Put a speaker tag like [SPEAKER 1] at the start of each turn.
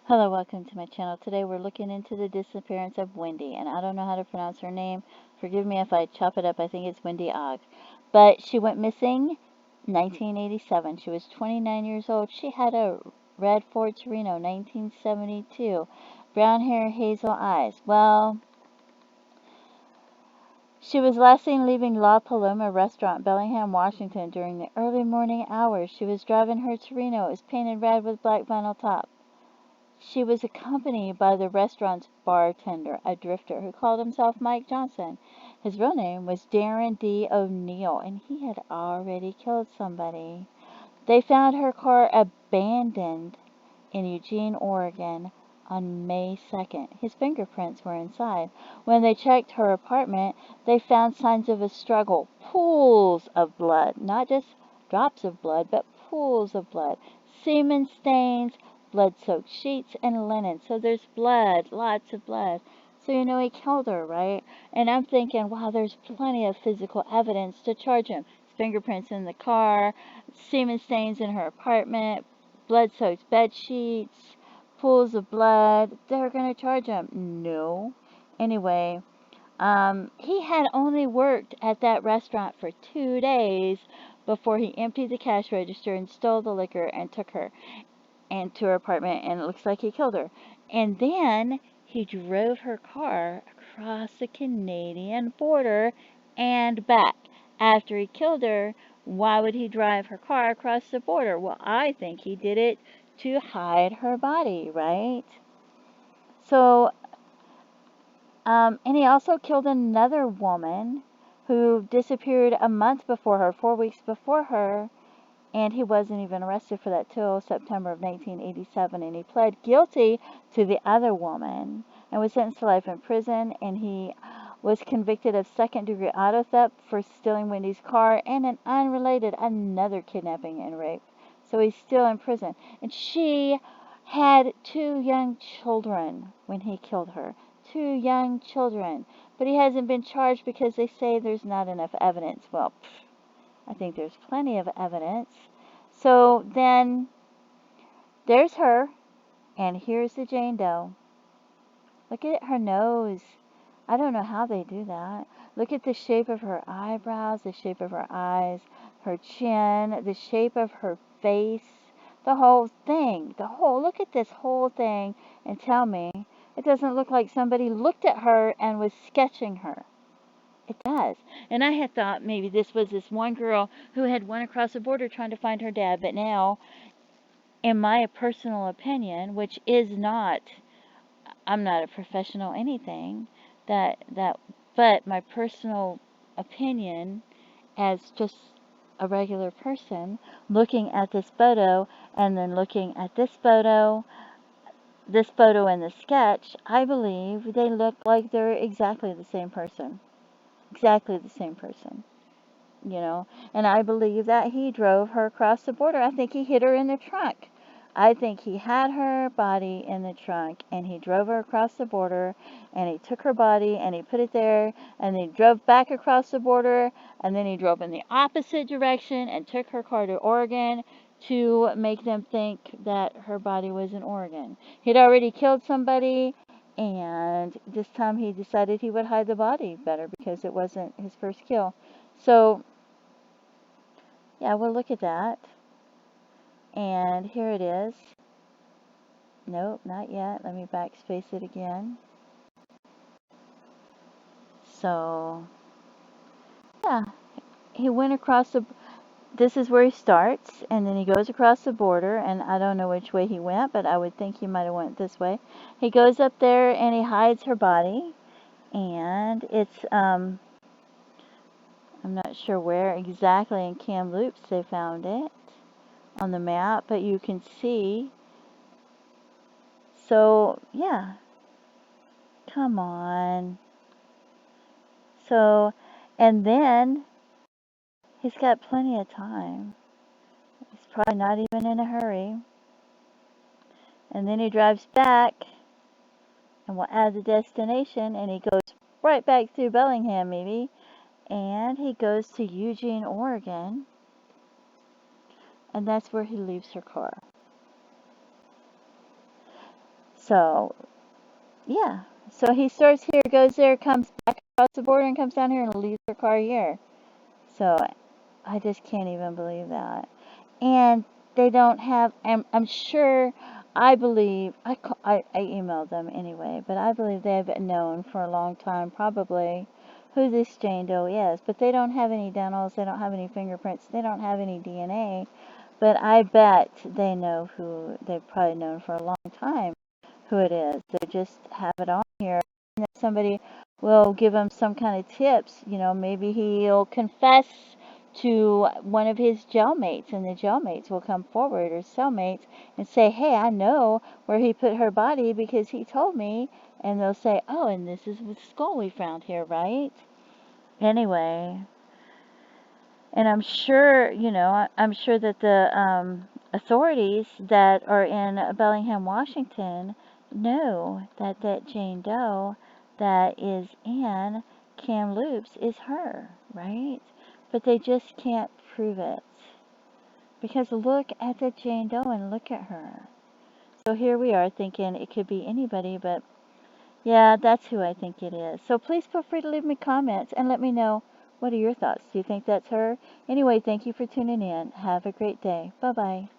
[SPEAKER 1] Hello, welcome to my channel. Today we're looking into the disappearance of Wendy, and I don't know how to pronounce her name. Forgive me if I chop it up. I think it's Wendy Aughe. But she went missing 1987. She was 29 years old. She had a red Ford Torino 1972. Brown hair, hazel eyes. Well, she was last seen leaving La Paloma restaurant, Bellingham, Washington during the early morning hours. She was driving her Torino. It was painted red with black vinyl top. She was accompanied by the restaurant's bartender, a drifter, who called himself Mike Johnson. His real name was Darren D. O'Neill, and he had already killed somebody. They found her car abandoned in Eugene, Oregon on May 2nd. His fingerprints were inside. When they checked her apartment, they found signs of a struggle. Pools of blood, not just drops of blood, but pools of blood. Semen stains, blood-soaked sheets, and linen. So there's blood, lots of blood. So you know he killed her, right? And I'm thinking, wow, there's plenty of physical evidence to charge him. His fingerprints in the car, semen stains in her apartment, blood-soaked bed sheets, pools of blood. They're going to charge him. No. Anyway, he had only worked at that restaurant for 2 days before he emptied the cash register and stole the liquor and took her and to her apartment, and it looks like he killed her. And then he drove her car across the Canadian border and back. After he killed her, why would he drive her car across the border? Well, I think he did it to hide her body, right? So, and he also killed another woman who disappeared a month before her, 4 weeks before her, and he wasn't even arrested for that till September of 1987, and he pled guilty to the other woman and was sentenced to life in prison, and he was convicted of second-degree auto theft for stealing Wendy's car and an unrelated another kidnapping and rape. So he's still in prison. And she had 2 young children when he killed her. 2 young children. But he hasn't been charged because they say there's not enough evidence. Well, I think there's plenty of evidence. So then there's her, and here's the Jane Doe. Look at her nose. I don't know how they do that. Look at the shape of her eyebrows, the shape of her eyes, her chin, the shape of her face, the whole thing. Look at this whole thing and tell me it doesn't look like somebody looked at her and was sketching her. It does. And I had thought maybe this was this one girl who had went across the border trying to find her dad, but now, in my personal opinion, which is not, I'm not a professional anything, that, but my personal opinion as just a regular person looking at this photo and then looking at this photo and the sketch, I believe they look like they're exactly the same person. Exactly the same person. And I believe that he drove her across the border. I think he hit her in the trunk. I think he had her body in the trunk, and he drove her across the border, and he took her body, and he put it there, and he drove back across the border, and then he drove in the opposite direction and took her car to Oregon to make them think that her body was in Oregon. He'd already killed somebody, and this time he decided he would hide the body better because it wasn't his first kill. So, yeah, we'll look at that. And here it is. Nope, not yet. Let me backspace it again. So, yeah, he went across the, this is where he starts, and then he goes across the border, and I don't know which way he went, but I would think he might have went this way. He goes up there, and he hides her body, and it's, I'm not sure where exactly in Kamloops they found it on the map, but you can see. So, yeah, come on. So, and then he's got plenty of time. He's probably not even in a hurry. And then he drives back, and we'll add the destination, and he goes right back through Bellingham, maybe. And he goes to Eugene, Oregon, and that's where he leaves her car. So, yeah. So he starts here, goes there, comes back across the border, and comes down here and leaves her car here. So I just can't even believe that. And they don't have, I'm sure, I believe, I emailed them anyway, but I believe they've known for a long time, probably, who this Jane Doe is. But they don't have any dentals, they don't have any fingerprints, they don't have any DNA. But I bet they know who, they've probably known for a long time who it is. They just have it on here. And that somebody will give him some kind of tips. You know, maybe he'll confess to one of his jailmates, and the jailmates will come forward, or cellmates, and say, hey, I know where he put her body because he told me. And they'll say, oh, and this is the skull we found here, right? Anyway, and I'm sure, I'm sure that the authorities that are in Bellingham, Washington, know that Jane Doe that is in Kamloops is her, right? But they just can't prove it. Because look at the Jane Doe and look at her. So here we are thinking it could be anybody, but yeah, that's who I think it is. So please feel free to leave me comments and let me know, what are your thoughts? Do you think that's her? Anyway, thank you for tuning in. Have a great day. Bye-bye.